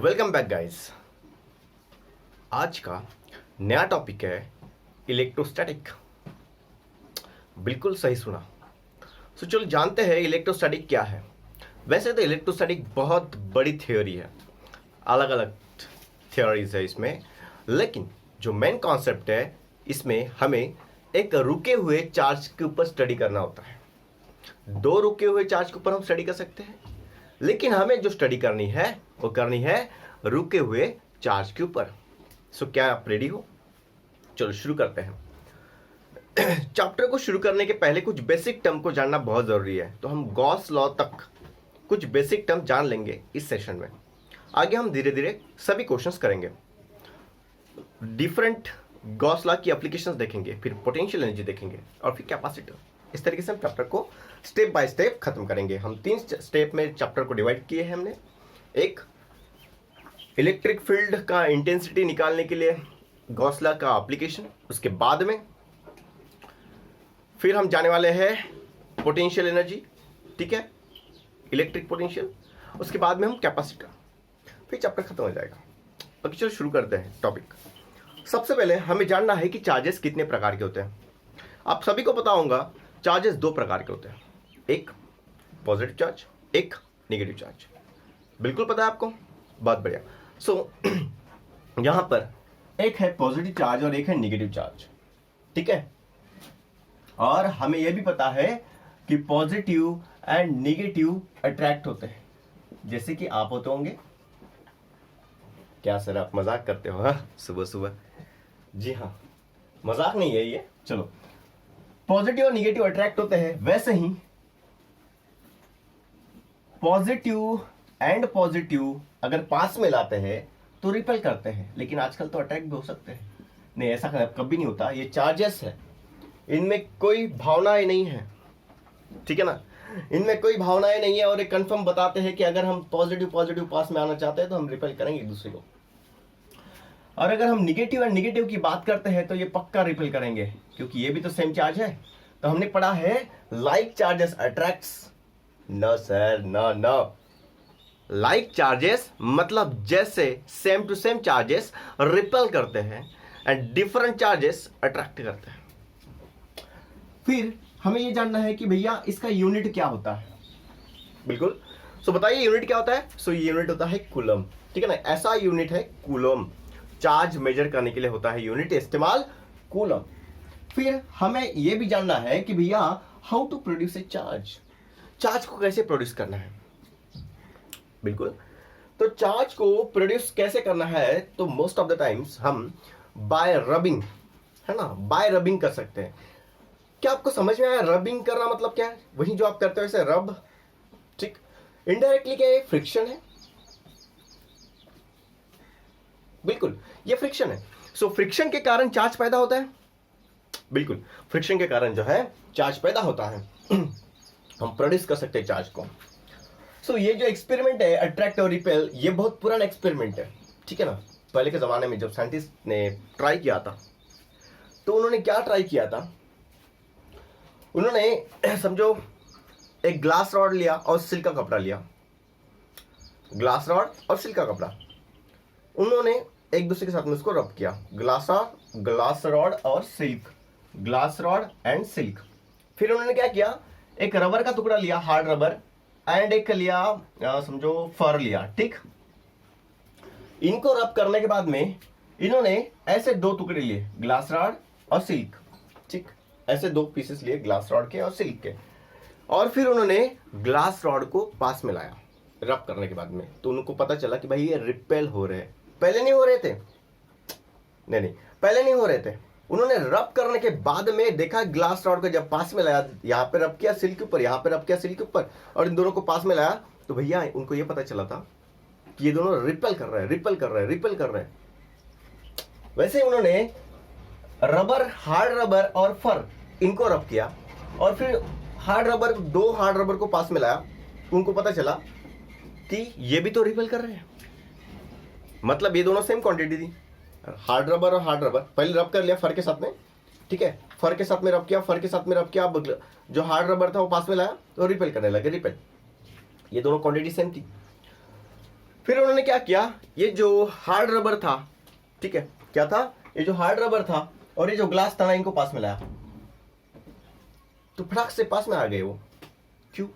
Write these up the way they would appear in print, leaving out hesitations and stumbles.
Welcome back guys. आज का नया टॉपिक है इलेक्ट्रोस्टैटिक। बिल्कुल सही सुना। चलो जानते हैं इलेक्ट्रोस्टैटिक क्या है। वैसे तो इलेक्ट्रोस्टैटिक बहुत बड़ी थ्योरी है, अलग अलग थ्योरीज है इसमें, लेकिन जो मेन कॉन्सेप्ट है इसमें हमें एक रुके हुए चार्ज के ऊपर स्टडी करना होता है। दो रुके हुए चार्ज के ऊपर हम स्टडी कर सकते हैं, लेकिन हमें जो स्टडी करनी है वो करनी है रुके हुए चार्ज के ऊपर। क्या आप रेडी हो? चलो शुरू करते हैं। चैप्टर को शुरू करने के पहले कुछ बेसिक टर्म को जानना बहुत जरूरी है, तो हम गॉस लॉ तक कुछ बेसिक टर्म जान लेंगे इस सेशन में। आगे हम धीरे धीरे सभी क्वेश्चंस करेंगे, डिफरेंट गॉस लॉ की एप्लीकेशंस देखेंगे, फिर पोटेंशियल एनर्जी देखेंगे और फिर कैपेसिटर। इस तरीके से हम चैप्टर को स्टेप बाय स्टेप खत्म करेंगे। हम 3 स्टेप में चैप्टर को डिवाइड किए हैं हमने। एक, इलेक्ट्रिक फील्ड का इंटेंसिटी निकालने के लिए गॉस लॉ का एप्लीकेशन। उसके बाद में फिर हम जाने वाले हैं पोटेंशियल एनर्जी, ठीक है, इलेक्ट्रिक पोटेंशियल। उसके बाद में हम कैपेसिटर, फिर चैप्टर खत्म हो जाएगा। अब चलो शुरू करते हैं टॉपिक। सबसे पहले हमें जानना है कि चार्जेस कितने प्रकार के होते हैं। आप सभी को पता होगा चार्जेस 2 प्रकार के होते हैं, एक पॉजिटिव चार्ज, एक नेगेटिव चार्ज। बिल्कुल पता है आपको, बहुत बढ़िया। यहां पर एक है पॉजिटिव चार्ज और एक है नेगेटिव चार्ज, ठीक है। और हमें यह भी पता है कि पॉजिटिव एंड नेगेटिव अट्रैक्ट होते हैं, जैसे कि आप होते होंगे। क्या सर आप मजाक करते हो? हाँ, सुबह सुबह। जी हाँ, मजाक नहीं है ये। चलो, पॉजिटिव और नेगेटिव अट्रैक्ट होते हैं, वैसे ही पॉजिटिव एंड पॉजिटिव अगर पास में लाते हैं तो रिपेल करते हैं, लेकिन आजकल तो अट्रैक्ट भी हो सकते हैं। नहीं, ऐसा कभी नहीं होता। ये चार्जेस है, इनमें कोई भावनाएं नहीं है, ठीक है ना। इनमें कोई भावनाएं नहीं है और एक कंफर्म बताते हैं कि अगर हम पॉजिटिव पॉजिटिव पास में आना चाहते हैं तो हम रिपेल करेंगे एक दूसरे को, और अगर हम निगेटिव एंड निगेटिव की बात करते हैं तो ये पक्का रिपेल करेंगे, क्योंकि ये भी तो सेम चार्ज है। तो हमने पढ़ा है like charges attracts. No sir, no no. Like charges मतलब जैसे same to same charges repel करते हैं एंड डिफरेंट चार्जेस अट्रैक्ट करते हैं। फिर हमें यह जानना है कि भैया इसका यूनिट क्या होता है। बिल्कुल, बताइए यूनिट क्या होता है। ये यूनिट होता है कूलम, ठीक है ना। ऐसा यूनिट है कूलम, चार्ज मेजर करने के लिए होता है यूनिट इस्तेमाल कूलम। फिर हमें यह भी जानना है कि भैया how to produce a charge, charge को कैसे प्रोड्यूस करना है। बिल्कुल, तो चार्ज को प्रोड्यूस कैसे करना है, तो मोस्ट ऑफ द टाइम्स हम बाय रबिंग, है ना, बाय रबिंग कर सकते हैं। क्या आपको समझ में आया रबिंग करना मतलब क्या है? वही जो आप करते हो ऐसे रब, ठीक। इनडायरेक्टली क्या है? फ्रिक्शन है। बिल्कुल, ये फ्रिक्शन है। फ्रिक्शन के कारण चार्ज पैदा होता है। बिल्कुल, फ्रिक्शन के कारण जो है चार्ज पैदा होता है। हम प्रोड्यूस कर सकते हैं चार्ज को। ये जो एक्सपेरिमेंट है अट्रैक्ट और रिपेल, ये बहुत पुराना एक्सपेरिमेंट है, ठीक है ना। पहले के जमाने में जब साइंटिस्ट ने ट्राई किया था, तो उन्होंने क्या ट्राई किया था, उन्होंने समझो एक ग्लास रॉड लिया और सिल्क का कपड़ा लिया। ग्लास रॉड और सिल्क का कपड़ा उन्होंने एक दूसरे के साथ में उसको रब किया। ग्लास रॉड और silk, glass rod and silk. फिर उन्होंने क्या किया, एक रबर का टुकड़ा लिया, हार्ड रबर, एंड एक लिया समझो फर लिया, ठीक। इनको रब करने के बाद में इन्होंने ऐसे 2 टुकड़े लिए, ग्लास रॉड और सिल्क, ठीक। ऐसे 2 पीसेस लिए ग्लास रॉड के और सिल्क के, और फिर उन्होंने ग्लास रॉड को पास में लाया रब करने के बाद में। तो उनको पता चला कि भाई ये रिपेल हो रहे हैं। पहले नहीं हो रहे थे, नहीं, पहले नहीं हो रहे थे। उन्होंने रब करने के बाद में देखा, ग्लास रॉड को जब पास में लाया, यहाँ पे रब किया सिल्क के ऊपर, यहाँ पे रब किया सिल्क के ऊपर, और इन दोनों को पास में लाया, तो भैया उनको ये पता चला था कि ये दोनों रिपेल कर रहे हैं, रिपेल कर रहे हैं, रिपेल कर रहे हैं। वैसे उन्होंने रबर, हार्ड रबर और फर, इनको रब किया, और फिर हार्ड रबर, 2 हार्ड रबर को पास में लाया, उनको पता चला कि ये भी तो रिपेल कर रहे हैं। मतलब ये दोनों सेम क्वांटिटी थी, हार्ड रबर और हार्ड रबर। पहले रब कर लिया फर के साथ में, ठीक है, फर के साथ में रब किया, फर के साथ में रब किया, जो हार्ड रबर था वो पास में लाया तो रिपेल करने लगे, रिपेल। ये दोनों क्वांटिटी सेम थी। फिर उन्होंने क्या किया, ये जो हार्ड रबर था, ठीक है, क्या था, ये जो हार्ड रबर था और ये जो ग्लास था ना, इनको पास में लाया, तो फटाक से पास में आ गए वो। क्यों?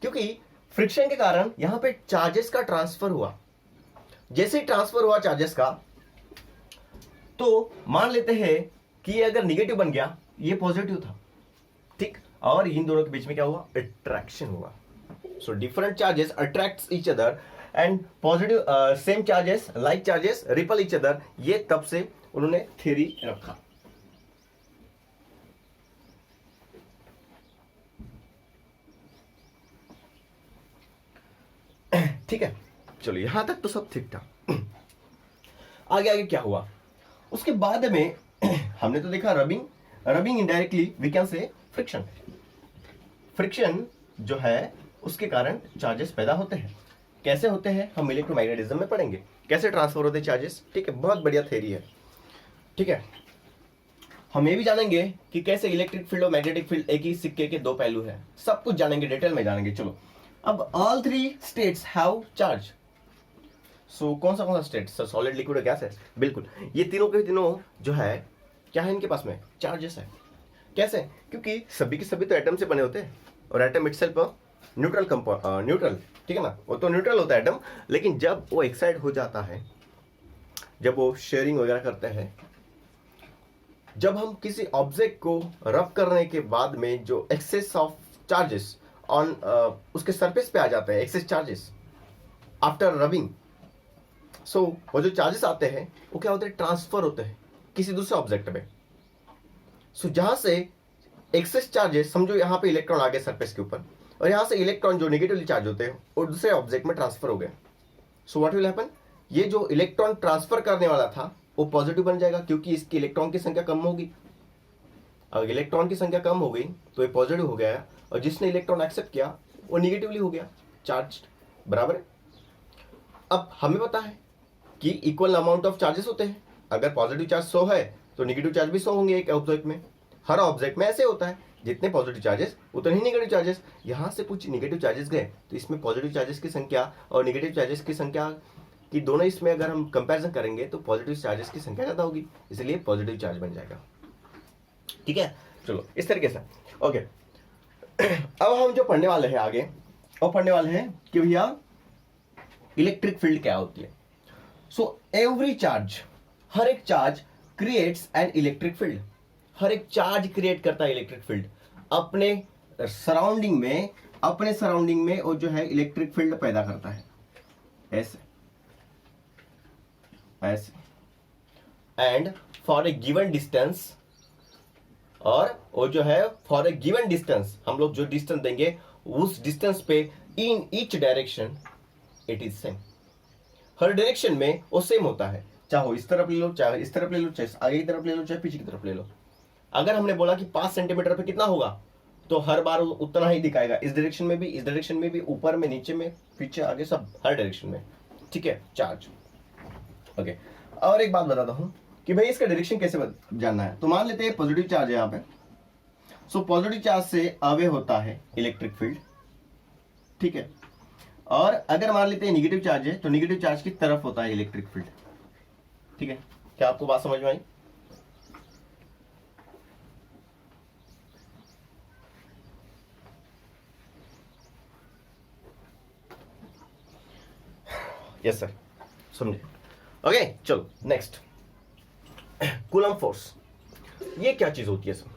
क्योंकि फ्रिक्शन के कारण यहां पे चार्जेस का ट्रांसफर हुआ। जैसे ही ट्रांसफर हुआ चार्जेस का, तो मान लेते हैं कि ये अगर निगेटिव बन गया, ये पॉजिटिव था, ठीक, और इन दोनों के बीच में क्या हुआ, अट्रैक्शन हुआ। So different charges attracts each other and positive same charges like charges ripple each other. ये तब से उन्होंने थ्योरी रखा। ठीक है, चलो यहां तक तो सब ठीक था। आगे आगे क्या हुआ उसके बाद में हमने तो देखा rubbing, rubbing indirectly we can say friction. Friction जो है उसके कारण चार्जेस पैदा होते हैं। कैसे होते हैं हम इलेक्ट्रोमैग्नेटिज्म में पढ़ेंगे, कैसे ट्रांसफर होते हैं चार्जेस, ठीक है, बहुत बढ़िया थ्योरी है, ठीक है। हम ये भी जानेंगे कि कैसे इलेक्ट्रिक फील्ड और मैग्नेटिक फील्ड एक ही सिक्के के दो पहलू हैं, सब कुछ जानेंगे, डिटेल में जानेंगे। चलो, अब all three states have charge. So कौन सा स्टेट, सॉलिड, लिक्विड और गैस है, बिल्कुल, ये तीनों के तीनों जो है क्या है, इनके पास में चार्जेस है। कैसे? क्योंकि सभी के सभी तो एटम से बने होते हैं, और एटम इटसेल्फ न्यूट्रल न्यूट्रल, ठीक है ना, वो तो न्यूट्रल होता है एटम, लेकिन जब वो एक्साइट हो जाता है, जब वो शेयरिंग वगैरह करते हैं, जब हम किसी ऑब्जेक्ट को रब करने के बाद में जो एक्सेस ऑफ चार्जेस ऑन उसके सरफेस पे आ जाते हैं, एक्सेस चार्जेस आफ्टर रबिंग, सो वो जो चार्जेस आते हैं वो क्या होते हैं, ट्रांसफर होते हैं किसी दूसरे ऑब्जेक्ट में। सो जहां से एक्सेस चार्जेस, समझो यहां पे इलेक्ट्रॉन आ गए सरफेस के ऊपर, और यहां से इलेक्ट्रॉन जो नेगेटिवली चार्ज होते हैं वो दूसरे ऑब्जेक्ट में ट्रांसफर हो गए। सो व्हाट विल हैपन, ये जो इलेक्ट्रॉन ट्रांसफर करने वाला था वो पॉजिटिव बन जाएगा, क्योंकि इसकी इलेक्ट्रॉन की संख्या कम होगी। अगर इलेक्ट्रॉन की संख्या कम हो गई तो ये पॉजिटिव हो गया, और जिसने इलेक्ट्रॉन एक्सेप्ट किया वो निगेटिवली हो गया, चार्ज, बराबर है। अब हमें पता है कि इक्वल अमाउंट ऑफ चार्जेस होते हैं, अगर पॉजिटिव चार्ज 100 है तो निगेटिव चार्ज भी 100 होंगे एक ऑब्जेक्ट में। हर ऑब्जेक्ट में ऐसे होता है, जितने पॉजिटिव चार्जेस उतने ही नेगेटिव चार्जेस। यहां से कुछ नेगेटिव चार्जेस गए तो इसमें पॉजिटिव चार्जेस की संख्या और नेगेटिव चार्जेस की संख्या की दोनों इसमें अगर हम कंपैरिजन करेंगे तो पॉजिटिव चार्जेस की संख्या ज्यादा होगी, इसलिए पॉजिटिव चार्ज बन जाएगा, ठीक है। चलो इस तरीके से, ओके। अब हम जो पढ़ने वाले हैं आगे, और पढ़ने वाले हैं कि भैया इलेक्ट्रिक फील्ड क्या होती है। सो एवरी चार्ज, हर एक charge creates an electric field. हर एक चार्ज क्रिएट करता है इलेक्ट्रिक फील्ड अपने सराउंडिंग में, अपने सराउंडिंग में वो जो है इलेक्ट्रिक फील्ड पैदा करता है, ऐसे ऐसे, and for a given distance, और वो जो है फॉर ए गिवन डिस्टेंस, हम लोग जो डिस्टेंस देंगे उस डिस्टेंस पे in each direction it is same. Her direction में वो सेम होता है, चाहे इस तरफ ले लो, चाहे इस तरफ ले लो, चाहे आगे की तरफ ले लो, चाहे पीछे की तरफ ले लो। अगर हमने बोला कि 5 सेंटीमीटर पे कितना होगा, तो हर बार उतना ही दिखाएगा, इस डायरेक्शन में भी, इस डायरेक्शन में भी, ऊपर में, नीचे में, पीछे, आगे, सब हर डायरेक्शन में, ठीक है, चार्ज, ओके। और एक बात बताता हूं कि भाई इसका डायरेक्शन कैसे जानना है। तो मान लेते हैं पॉजिटिव चार्ज है यहाँ पे, सो पॉजिटिव चार्ज से अवे होता है इलेक्ट्रिक फील्ड, ठीक है। और अगर मान लेते हैं निगेटिव चार्ज है तो निगेटिव चार्ज की तरफ होता है इलेक्ट्रिक फील्ड, ठीक है। क्या आपको बात समझ में आई? यस सर, समझे, ओके। चलो नेक्स्ट, कूलम फोर्स, ये क्या चीज होती है सर?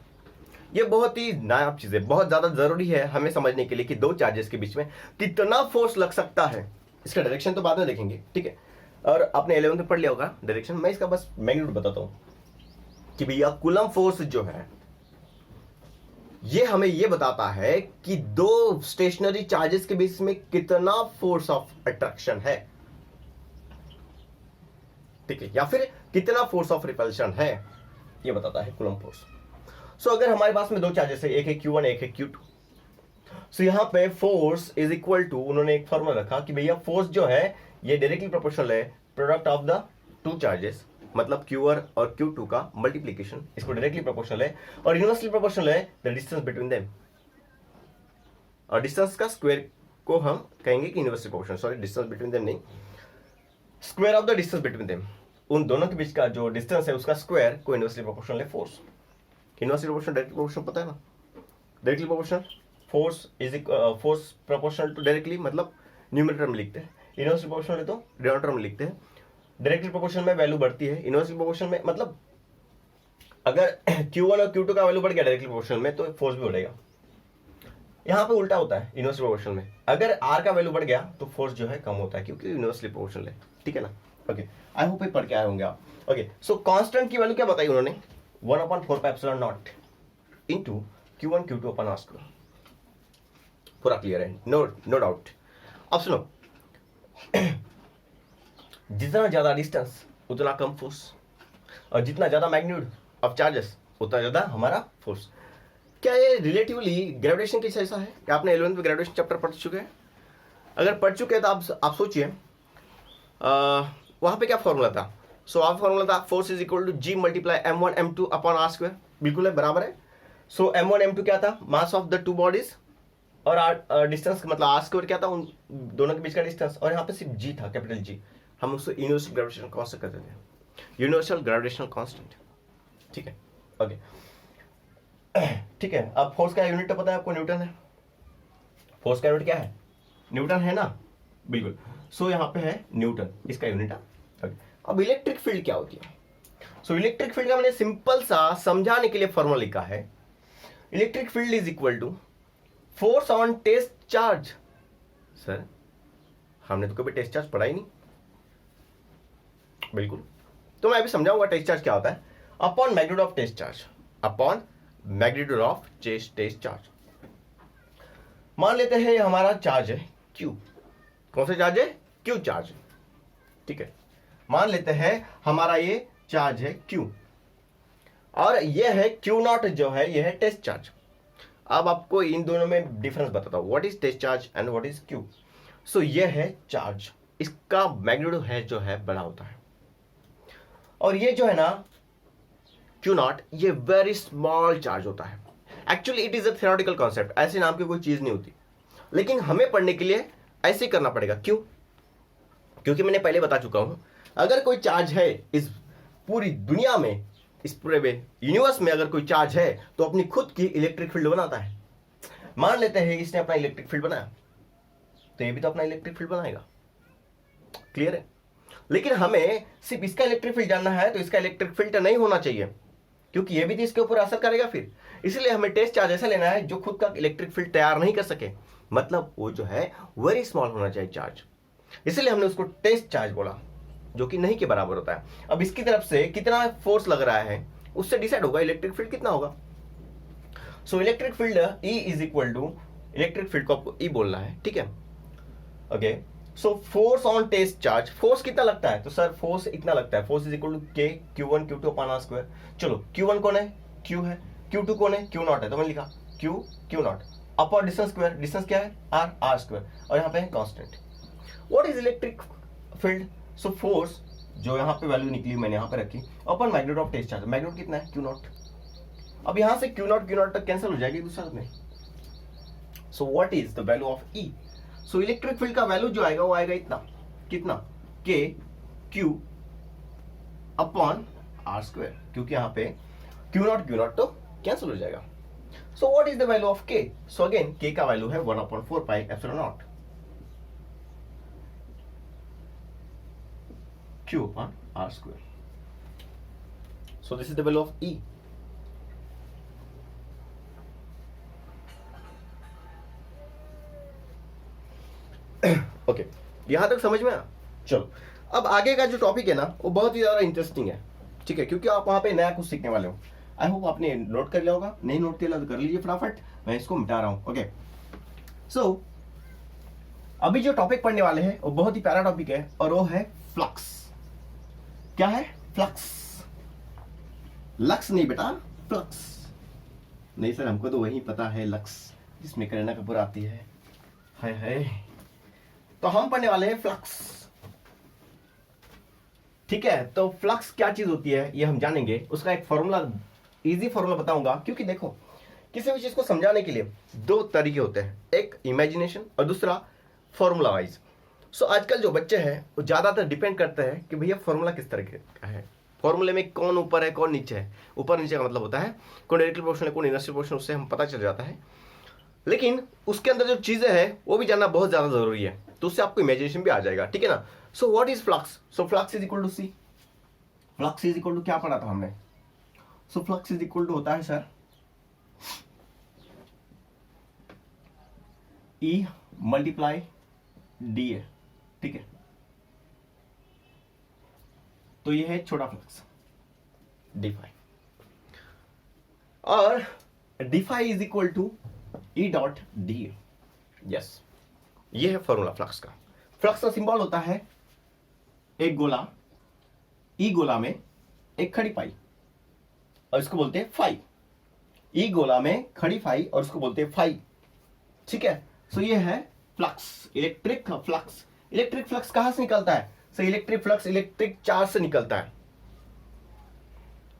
ये बहुत ही नायाब चीज है, बहुत ज्यादा जरूरी है हमें समझने के लिए कि दो चार्जेस के बीच में कितना फोर्स लग सकता है। इसका डायरेक्शन तो बाद में देखेंगे, ठीक है, और आपने 11th में पढ़ लिया होगा डायरेक्शन। मैं इसका बस मैग्नीट्यूड बताता हूं कि भैया कूलम फोर्स जो है ये हमें ये बताता है कि दो स्टेशनरी चार्जेस के बीच में कितना फोर्स ऑफ अट्रैक्शन है, ठीक है, या फिर कितना फोर्स ऑफ रिपल्शन है, ये बताता है कूलम फोर्स। सो अगर हमारे पास में दो चार्जेस है, एक है Q1 एक है Q2, सो यहां पे फोर्स इज इक्वल टू, उन्होंने एक फॉर्मूला रखा कि भैया फोर्स जो है ये डायरेक्टली प्रोपोर्शनल है product of the two charges, मतलब Q1 और Q2 का मल्टीप्लीकेशन, इसको डायरेक्टली प्रोपोर्शनल है, और इनवर्सली प्रोपोर्शनल है द डिस्टेंस बिटवीन देम, और डिस्टेंस का स्क्वायर को हम कहेंगे कि inversely proportional, sorry distance between them नहीं, square of the distance between them, उन दोनों के बीच का जो डिस्टेंस है उसका स्क्वायर को इनवर्सली प्रोपोर्शनल है force. Inversely proportional directly proportional पता है ना, directly proportional force is force proportional to directly, मतलब न्यूमरेटर में लिखते हैं, इनवर्सली प्रोपोर्शनल है तो डिनोमिनेटर में लिखते हैं। डायरेक्टली प्रोपोर्शनल में वैल्यू बढ़ती है, इनवर्सली प्रोपोर्शनल में मतलब अगर Q1 और Q2 का वैल्यू बढ़ गया डायरेक्टली प्रोपोर्शनल में तो फोर्स भी बढ़ेगा। यहाँ पे उल्टा होता है इनवर्सली प्रोपोर्शनल में, अगर R का वैल्यू बढ़ गया तो फोर्स जो है कम होता है क्योंकि इनवर्सली प्रोपोर्शनल है, ठीक है ना। ओके, आई होप ये पढ़ के आए होंगे आप। ओके, सो कांस्टेंट की वैल्यू क्या बताई उन्होंने, 1/4πε0 इनटू Q1 Q2 अपन R स्क्वायर। पूरा क्लियर है, नो डाउट। अब सुनो, जितना ज्यादा डिस्टेंस उतना कम फोर्स, और जितना ज्यादा मैग्नीट्यूड ऑफ चार्जेस उतना ज्यादा हमारा फोर्स। क्या ये रिलेटिवली ग्रेविटेशन के जैसा है? क्या आपने 11th में ग्रेविटेशन चैप्टर पढ़ चुके हैं? अगर पढ़ चुके हैं तो आप सोचिए वहां पे क्या फॉर्मूला था। सो वहां फॉर्मूला था force is equal to G multiply M1 M2 upon R square. बिल्कुल है, बराबर है। सो M1 M2 क्या था, mass of the two bodies, और डिस्टेंस मतलब R स्क्वायर क्या था, उन दोनों के बीच का डिस्टेंस, और यहाँ पे सिर्फ G था, कैपिटल G। हम उसको यूनिवर्सल ग्रेविटेशनल कांस्टेंट कहते थे, यूनिवर्सल ग्रेविटेशनल कांस्टेंट, ठीक है। ओके, ठीक है। अब फोर्स का यूनिट तो पता है आपको, न्यूटन है। फोर्स का यूनिट क्या है, न्यूटन है ना, बिल्कुल। सो यहाँ पे है न्यूटन, इसका यूनिट है। ओके, अब इलेक्ट्रिक फील्ड क्या होती है? सो इलेक्ट्रिक फील्ड का मैंने सिंपल सा समझाने के लिए फॉर्मूला लिखा है, electric field is equal to force on test charge. Sir हमने तो कभी टेस्ट चार्ज पढ़ा ही नहीं। बिल्कुल, तो मैं अभी समझाऊंगा टेस्ट चार्ज क्या होता है। Upon magnitude of test charge, upon magnitude of test charge. मान लेते हैं हमारा चार्ज है Q। कौन सा चार्ज है, Q चार्ज, ठीक है। मान लेते हैं हमारा ये चार्ज है Q, और ये है Q0 जो है, ये है टेस्ट चार्ज। अब आपको इन दोनों में डिफरेंस बताता हूं, what is test charge and what is Q। So ये है चार्ज, इसका मैग्नीट्यूड है जो है बड़ा होता है, और ये जो है ना Q0, ये वेरी स्मॉल चार्ज होता है। Actually it is a theoretical concept, ऐसे नाम की कोई चीज नहीं होती, लेकिन हमें पढ़ने के लिए ऐसे ही करना पड़ेगा। क्यों? क्योंकि मैंने पहले बता चुका हूं, अगर कोई चार्ज है इस पूरी दुनिया में, इस पूरे यूनिवर्स में अगर कोई चार्ज है तो अपनी खुद की इलेक्ट्रिक फील्ड बनाता है। मान लेते हैं इसने अपना इलेक्ट्रिक फील्ड बनाया, तो ये भी तो अपना इलेक्ट्रिक फील्ड बनाएगा। क्लियर है? लेकिन हमें सिर्फ इसका इलेक्ट्रिक फील्ड जानना है, तो इसका इलेक्ट्रिक फील्ड नहीं होना चाहिए, क्योंकि ये भी तो इसके ऊपर असर करेगा फिर। इसलिए हमें टेस्ट चार्ज ऐसा लेना है जो खुद का इलेक्ट्रिक फील्ड तैयार नहीं कर सके, मतलब वो जो है वेरी स्मॉल होना चाहिए चार्ज। इसलिए हमने उसको टेस्ट चार्ज बोला, जो कि नहीं के बराबर होता है। अब इसकी तरफ से कितना फोर्स लग रहा है उससे डिसाइड होगा इलेक्ट्रिक फील्ड कितना होगा। So electric field E is equal to, electric field को आपको E बोलना है, ठीक है। Okay, so force on test charge, force कितना लगता है, तो सर फोर्स इतना लगता है, force is equal to K Q1 Q2 upon R square. चलो Q1 कौन है, Q है, Q2 कौन है, Q0 है, तो मैंने लिखा Q0 upon distance square, distance क्या है R स्क्वायर, और यहाँ पे है constant. What is electric field? So force जो यहाँ पे वैल्यू निकली मैंने यहाँ पे रखी, upon magnitude of test charge, magnitude कितना है Q0। अब यहाँ से Q0 तक कैंसिल हो जाएगी दूसरा में। सो what is the value of E? So electric field का वैल्यू जो आएगा वो आएगा इतना, कितना, K Q upon R square, क्योंकि यहाँ पे Q0 तो कैंसिल हो जाएगा। सो what is the value of K? So again K का वैल्यू है 1/4πε0 Q upon R square. So this is the value of E. Okay, यहां तक समझ में आया? चलो अब आगे का जो टॉपिक है ना वो बहुत ही ज्यादा इंटरेस्टिंग है, ठीक है, क्योंकि आप वहां पे नया कुछ सीखने वाले हो। आई होप आपने नोट कर लिया होगा, नहीं नोट किया तो कर लीजिए फटाफट, मैं इसको मिटा रहा हूं। ओके, सो अभी जो टॉपिक पढ़ने वाले हैं वो बहुत ही प्यारा टॉपिक है, और वो है फ्लक्स। क्या है? फ्लक्स। लक्स नहीं बेटा, फ्लक्स। नहीं सर हमको तो वही पता है, लक्स जिसमें करीना कपूर आती है, हाय हाय। तो हम पढ़ने वाले हैं फ्लक्स, ठीक है। तो फ्लक्स क्या चीज होती है ये हम जानेंगे, उसका एक फॉर्मूला, इजी फॉर्मूला बताऊंगा, क्योंकि देखो किसी भी चीज को समझाने के लिए दो तरीके होते हैं, एक इमेजिनेशन और दूसरा फॉर्मूला वाइज। सो आजकल जो बच्चे हैं वो ज़्यादातर डिपेंड करते हैं कि भैया फॉर्मूला किस तरह का है, फॉर्मूले में कौन ऊपर है कौन नीचे है। ऊपर नीचे का मतलब होता है कौन डायरेक्टली प्रोपोर्शनल है कौन इनवर्सली प्रोपोर्शनल, उससे हम पता चल जाता है, लेकिन उसके अंदर जो चीज़ें हैं वो भी जानना बहुत ज़्यादा ज़रूरी है, तो उससे आपको इमेजिनेशन भी आ जाएगा, ठीक है ना। So what is flux? So flux is equal to C, flux is equal to क्या पढ़ा था हमने? So flux is equal to होता है sir E multiply D A, ठीक है। तो ये है छोटा फ्लक्स डी फाई, और D phi is equal to E dot D A. Yes, ये है फॉर्मूला फ्लक्स का। फ्लक्स का सिंबल होता है एक गोला, ई गोला में एक खड़ी पाई, और इसको बोलते हैं फाई। ई गोला में खड़ी फाई और इसको बोलते हैं फाई, ठीक है। सो ये है flux, electric flux. Electric flux कहां से निकलता है? So electric flux electric charge से निकलता है।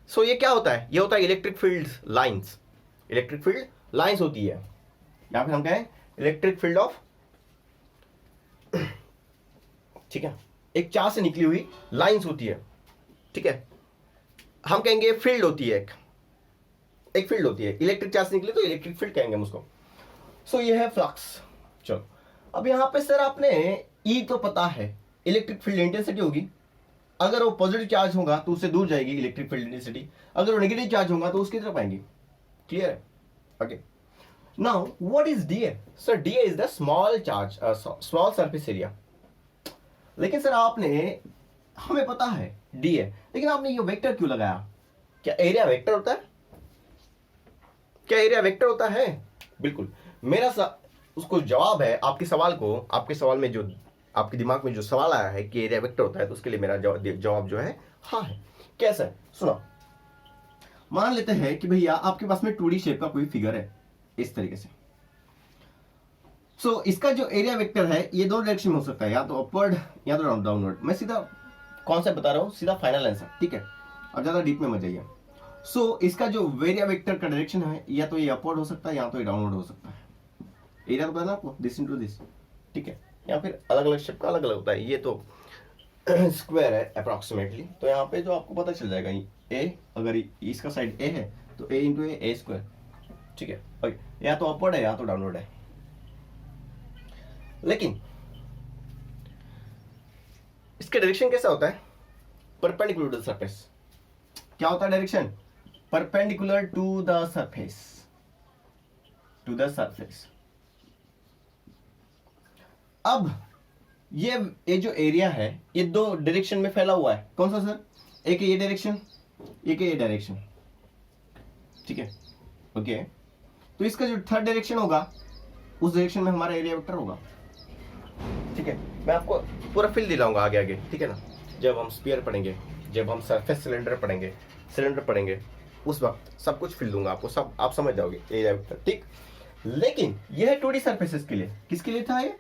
सो ये क्या होता है? ये होता है electric field lines. Electric field lines होती है, या फिर हम कहें इलेक्ट्रिक फील्ड ऑफ, ठीक है, एक चार्ज से निकली हुई लाइंस होती है, ठीक है। हम कहेंगे फील्ड होती है, एक फील्ड होती है, इलेक्ट्रिक चार्ज से निकले तो इलेक्ट्रिक फील्ड कहेंगे हम उसको। सो ये है फ्लक्स। चलो अब यहां पे सर आपने ई तो पता है, इलेक्ट्रिक फील्ड इंटेंसिटी होगी, अगर वो पॉजिटिव चार्ज होगा तो उससे दूर जाएगी इलेक्ट्रिक फील्ड इंटेंसिटी, अगर वो नेगेटिव चार्ज होगा तो उसकी तरफ आएंगी। क्लियर है? Okay, now what is DA? Sir DA is the small charge, small surface area. लेकिन सर आपने, हमें पता है डी है, लेकिन आपने ये वेक्टर क्यों लगाया? क्या एरिया वेक्टर होता है? क्या एरिया वेक्टर होता है? बिल्कुल। मेरा उसको जवाब है आपके सवाल को, आपके सवाल में जो आपके दिमाग में जो सवाल आया है कि एरिया वेक्टर होता है, तो उसके लिए मेरा जवाब जो है हाँ है। कैसा? सुनो, मान लेते हैं कि भैया आपके पास में 2D शेप का कोई फिगर है इस तरीके से। सो इसका जो एरिया वेक्टर है ये दो डायरेक्शन में हो सकता है, या तो अपवर्ड या तो डाउनवर्ड। मैं सीधा कॉन्सेप्ट बता रहा हूं, सीधा फाइनल आंसर, ठीक है, और ज्यादा डीप में मत जाइए। सो इसका जो एरिया वेक्टर का डायरेक्शन है, या तो ये अपवर्ड हो सकता है या तो ये डाउनवर्ड हो सकता है। एरिया तो पता ना आपको, दिस इनटू दिस, ठीक है, या फिर अलग अलग शेप का अलग अलग होता है। ये तो स्क्वायर है अप्रोक्सीमेटली, तो यहाँ पे जो आपको पता चल जाएगा ए, अगर इसका साइड ए है तो ए इंटू ए स्क्वायर, ठीक है। ओके, या तो अपवर्ड है या तो डाउनवर्ड है। लेकिन इसका डायरेक्शन कैसा होता है? Perpendicular to the surface. क्या होता है direction? Perpendicular to the surface, to the surface. अब ये जो एरिया है ये दो डायरेक्शन में फैला हुआ है। कौन सा सर? एक ये डायरेक्शन, एक ये डायरेक्शन, ठीक है। ओके, तो इसका जो थर्ड डायरेक्शन होगा उस डायरेक्शन में हमारा एरिया वेक्टर होगा, ठीक है। मैं आपको पूरा फिल दिलाऊंगा आगे आगे, ठीक है ना, जब हम स्फीयर पढ़ेंगे, जब हम सरफेस सिलेंडर पढ़ेंगे, उस वक्त सब कुछ फिल दूंगा आपको, सब आप समझ जाओगे एरिया वेक्टर, ठीक। लेकिन यह है 2D सरफेसेस के लिए। किसके लिए था ये?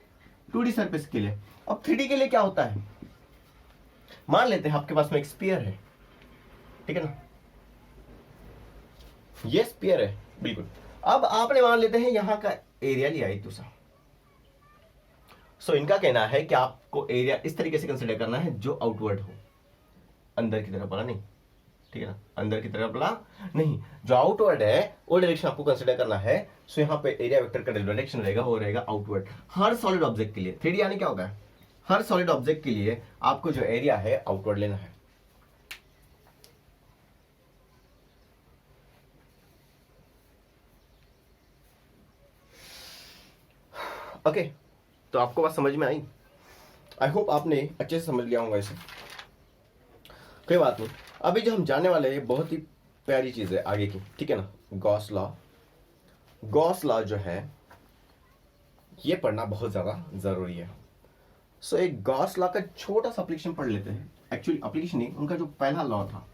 2D सरफेस के लिए। अब 3D के लिए क्या होता है? मान लेते हैं आपके पास में एक स्फीयर है, ठीक है ना, ये स्फीयर है, बिल्कुल। अब आपने मान लेते हैं यहां का एरिया लिया है दूसरा। सो इनका कहना है कि आपको एरिया इस तरीके से कंसीडर करना है जो आउटवर्ड हो, अंदर की तरफ वाला नहीं, ठीक है ना, अंदर की तरफ वाला नहीं, जो आउटवर्ड है वो डायरेक्शन आपको कंसीडर करना है। सो यहाँ पे एरिया वेक्टर का डायरेक्शन रहेगा वो रहेगा आउटवर्ड, हर सॉलिड ऑब्जेक्ट के लिए। 3D यानी क्या होगा? हर सॉलिड ऑब्जेक्ट के लिए आपको जो एरिया है आउटवर्ड लेना है। ओके, तो आपको बात समझ में आई? आई होप आपने अच्छे से समझ लिया होगा इसे। कोई बात नहीं, अभी जो हम जानने वाले हैं बहुत ही प्यारी चीज है आगे की, ठीक है ना। गॉस लॉ, गॉस लॉ जो है ये पढ़ना बहुत ज्यादा जरूरी है। सो एक गॉस लॉ का छोटा सा एप्लीकेशन पढ़ लेते हैं। एक्चुअली एप्लीकेशन नहीं, उनका जो पहला लॉ था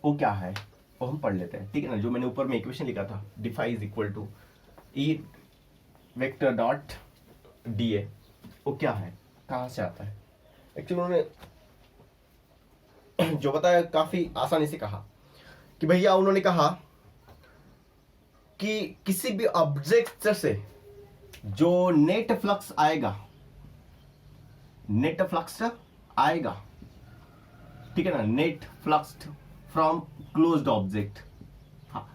वो क्या है वो हम पढ़ लेते हैं, ठीक है ना। जो मैंने ऊपर में इक्वेशन लिखा था, d phi is equal to E vector dot D A, वो क्या है, कहां से आता है? एक्चुअली उन्होंने जो बताया काफी आसानी से कहा कि भैया, उन्होंने कहा कि किसी भी ऑब्जेक्ट से जो नेट फ्लक्स आएगा नेट फ्लक्स आएगा, ठीक है ना, net flux from closed object. हाँ,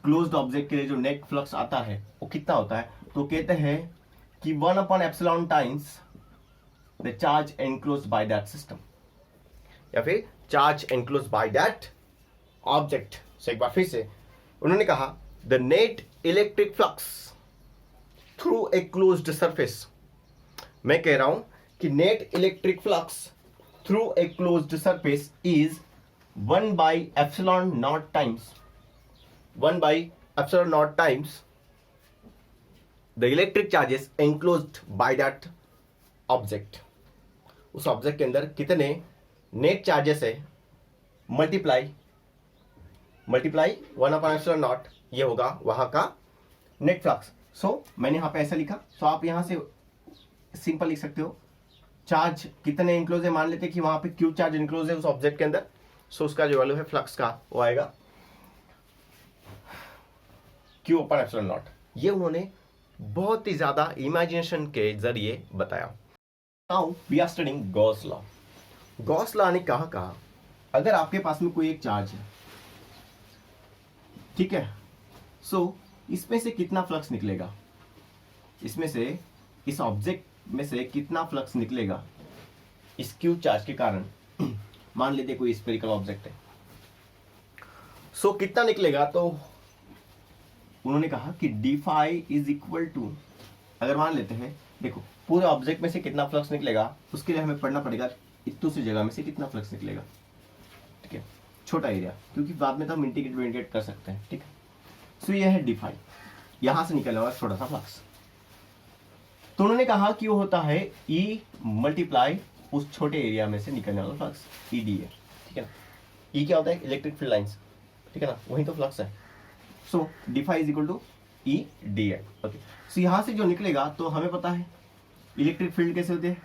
क्लोज्ड ऑब्जेक्ट के लिए जो नेट फ्लक्स आता है वो कितना होता है, तो कहते हैं कि 1/ε times the charge enclosed by that system, या फिर charge enclosed by that object. एक बार फिर से उन्होंने कहा the net electric flux through a closed surface. मैं कह रहा हूं कि net electric flux through a closed surface is 1/ε0 times 1/ε0 times the electric charges enclosed by that object. उस ऑब्जेक्ट के अंदर कितने नेट चार्जेस है, मल्टीप्लाई 1/ε0, ये होगा वहां का नेट फ्लक्स। सो मैंने यहां पे ऐसा लिखा, तो आप यहां से सिंपल लिख सकते हो, चार्ज कितने इंक्लोज है, मान लेते हैं कि वहां पे क्यू चार्ज इंक्लोज है उस ऑब्जेक्ट के अंदर, सो उसका जो वैल्यू है फ्लक्स का वो आएगा Q/ε0। ये उन्होंने बहुत ही ज्यादा इमेजिनेशन के जरिए बताया। Now we are studying Gauss law. Gauss law ने कहा अगर आपके पास में कोई एक चार्ज है, ठीक है, सो इसमें से कितना फ्लक्स निकलेगा, इसमें से इस ऑब्जेक्ट में से कितना फ्लक्स निकलेगा इस क्यू चार्ज के कारण। मान लेते कोई स्फेरिकल ऑब्जेक्ट है, सो कितना निकलेगा, तो उन्होंने कहा कि d∅ इज इक्वल टू, अगर मान लेते हैं, देखो पूरे ऑब्जेक्ट में से कितना फ्लक्स निकलेगा उसके लिए हमें पढ़ना पड़ेगा दूसरी जगह में से कितना फ्लक्स निकलेगा, ठीक है, छोटा एरिया, क्योंकि बाद में तो हम इंटीग्रेट कर सकते हैं, ठीक है। सो ये है d∅, यहां से निकलने वाला छोटा सा फ्लक्स। तो उन्होंने कहा कि वो होता है E मल्टीप्लाई उस छोटे एरिया में से निकलने वाला फ्लक्स ED है, ठीक है ना। E क्या होता है, इलेक्ट्रिक फील्ड लाइंस, ठीक है ना, वही तो फ्लक्स है। So d∅ is equal to ED है, ओके। सो यहां से जो निकलेगा, तो हमें पता है इलेक्ट्रिक फील्ड कैसे होते हैं,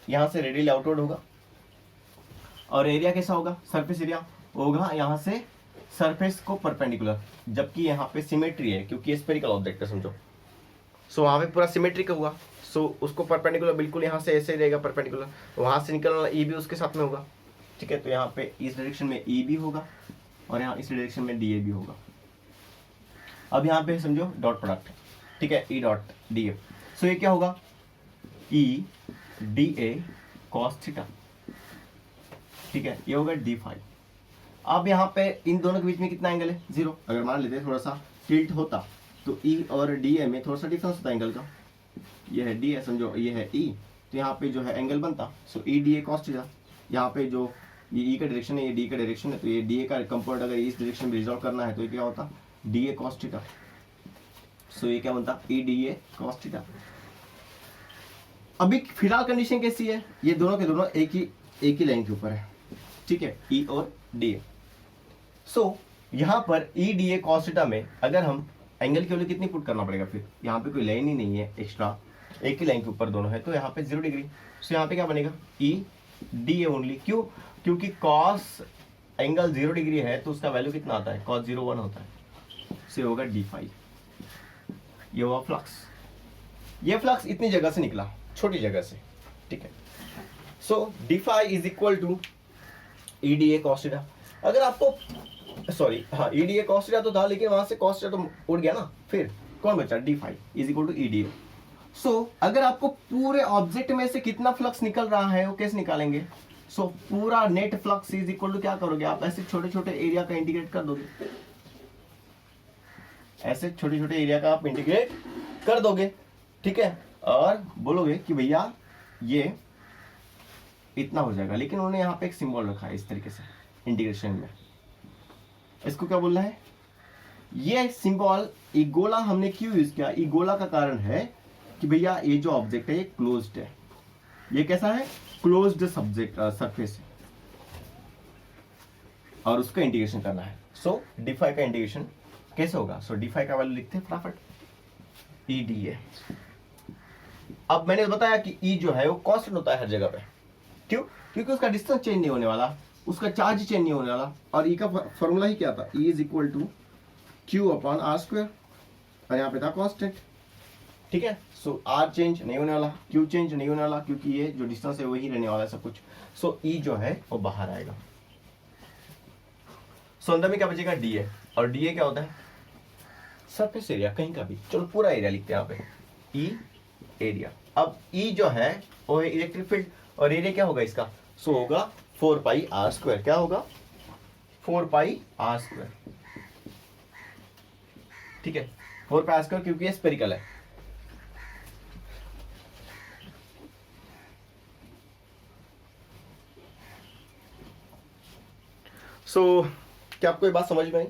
यहां से रेडियली आउटवर्ड होगा, और एरिया कैसा होगा, सरफेस एरिया होगा यहां से सरफेस को परपेंडिकुलर, जबकि यहाँ पे सिमेट्री है क्योंकि ये स्फेरिकल ऑब्जेक्ट है समझो। सो वहां पे पूरा सिमेट्रिक हुआ, सो उसको परपेंडिकुलर बिल्कुल यहाँ से ऐसे रहेगा परपेंडिकुलर, वहां से निकलने वाला E भी उसके साथ में होगा, ठीक है। तो यहाँ पे इस डायरेक्शन में E भी होगा और यहाँ इस डायरेक्शन में DA भी होगा। अब यहाँ पे समझो डॉट प्रोडक्ट, ठीक है, E डॉट DA। सो ये क्या होगा, E DA cos थीटा, ठीक है, ये होगा d∅। अब यहाँ पे इन दोनों के बीच में कितना एंगल है, 0। अगर मान लेते हैं थोड़ा सा टिल्ट होता तो E और DA में थोड़ा सा डिफरेंस होता है एंगल का, ये है DA समझो, ये है E, तो यहाँ पे जो है एंगल बनता, सो EDA cos थीटा। यहाँ पे जो ये E का डायरेक्शन है, ये D का डायरेक्शन है, तो ये DA का कंपोनेंट अगर इस डायरेक्शन में रिजॉल्व करना है तो ये क्या होता, DA cos थीटा। सो ये क्या बनता, EDA cos थीटा। अभी फिलहाल कंडीशन कैसी है, ये दोनों के दोनों एक ही लाइन के ऊपर है, ठीक है, E और DA। सो यहाँ पर EDA cos थीटा में अगर हम एंगल की वैल्यू कितनी पुट करना पड़ेगा, फिर यहाँ पे कोई लाइन ही नहीं है एक्स्ट्रा, एक ही लाइन के ऊपर दोनों है, तो यहाँ पे 0 डिग्री। सो यहाँ पे क्या बनेगा, EDA ओनली, क्यों, क्योंकि cos एंगल 0 डिग्री है तो उसका वैल्यू कितना आता है, cos 0 1 होता है, से होगा d∅। ये हुआ फ्लक्स, ये फ्लक्स इतनी जगह से निकला, छोटी जगह से, ठीक है। So d∅ is equal to EDA cos theta. अगर आपको सॉरी, हाँ EDA cos थीटा तो था, लेकिन वहां से cos थीटा तो उड़ गया ना, फिर कौन बचा, d∅ is equal to EDA। So अगर आपको पूरे ऑब्जेक्ट में से कितना फ्लक्स निकल रहा है वो कैसे निकालेंगे, सो पूरा net flux is equal to क्या करोगे आप, ऐसे छोटे छोटे एरिया का इंटीग्रेट कर दोगे, ऐसे छोटे छोटे एरिया का आप इंटीग्रेट कर दोगे, ठीक है, और बोलोगे कि भैया ये इतना हो जाएगा। लेकिन उन्होंने यहाँ पे एक सिंबल रखा है इस तरीके से इंटीग्रेशन में, इसको क्या बोलना है, ये सिंबल इगोला हमने क्यों यूज किया, इगोला का कारण है कि भैया ये जो ऑब्जेक्ट है ये क्लोज्ड है, ये कैसा है, क्लोज्ड सब्जेक्ट सरफेस है, और उसका इंटीग्रेशन करना है। सो d∅ का इंटीग्रेशन कैसे होगा, सो d∅ का वैल्यू लिखते हैं फटाफट, EDA। अब मैंने बताया कि E जो है वो कांस्टेंट होता है हर जगह पे, क्यों, क्योंकि उसका डिस्टेंस चेंज नहीं होने वाला, उसका चार्ज चेंज नहीं होने वाला, और E का फॉर्मूला ही क्या था, E is equal to Q/R², और यहाँ पे था कांस्टेंट, ठीक है। सो आर चेंज नहीं होने वाला, क्यू चेंज नहीं होने वाला, क्योंकि ये जो डिस्टेंस है वही रहने वाला है सब कुछ। सो ई जो है वो बाहर आएगा। सो अंदर में क्या बचेगा, डी ए, और डी ए क्या होता है, सरफेस एरिया कहीं का भी, चलो पूरा एरिया लिखते हैं यहाँ पे, ई एरिया। अब ई जो है वो है इलेक्ट्रिक फील्ड, और एरिया क्या होगा इसका, सो होगा 4 पाई आर स्क्वायर। क्या होगा, 4 पाई आर स्क्वायर, ठीक है, 4 पाई आर स्क्वायर, क्योंकि ये स्पेरिकल है। सो क्या आपको ये बात समझ में आई?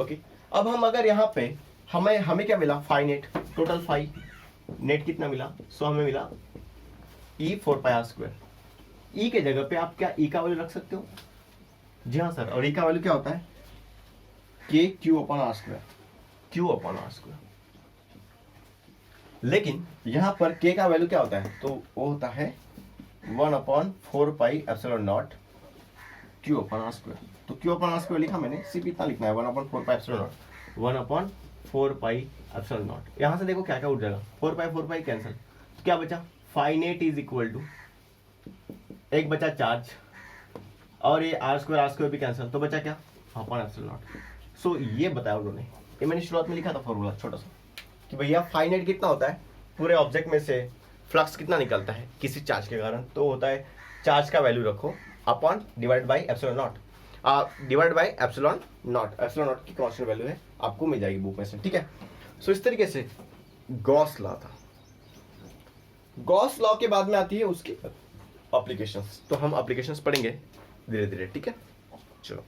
ओके। अब हम अगर यहाँ पे हमें क्या मिला, phi net, total phi net कितना मिला, सो हमें मिला ई 4 पाई आर स्क्वायर। ई के जगह पे आप क्या ई का वैल्यू रख सकते हो, जी हाँ सर, और ई का वैल्यू क्या होता है, K q upon r square, q upon r square. लेकिन यहाँ पर के का वैल्यू क्या होता है, तो वो होता है 1/4 pi epsilon naught q upon r square. तो क्यू अपॉन आर स्क्वायर लिखा मैंने, सिर्फ इतना लिखना है, 1/4 pi epsilon naught, 1/4 pi epsilon naught. यहाँ से देखो क्या क्या उठ जाएगा, 4 पाई कैंसिल, तो क्या बचा, phi net is equal to, एक बचा चार्ज, और ये आर स्क्वायर भी कैंसिल, तो बचा क्या, अपॉन एप्सिलॉन नॉट। सो ये बताया उन्होंने, ये मैंने शुरुआत में लिखा था फॉर्मूला छोटा सा, कि भैया फाई नेट कितना होता है, पूरे ऑब्जेक्ट में से फ्लक्स कितना निकलता है किसी चार्ज के कारण, तो होता है चार्ज का वैल्यू रखो upon divide by epsilon not, divide by epsilon not की कांस्टेंट वैल्यू है, आपको मिल जाएगी बुक में से, ठीक है। सो इस तरीके से गॉस लॉ था। गॉस लॉ के बाद में आती है उसकी एप्लीकेशंस, तो हम एप्लीकेशंस पढ़ेंगे धीरे धीरे, ठीक है, चलो।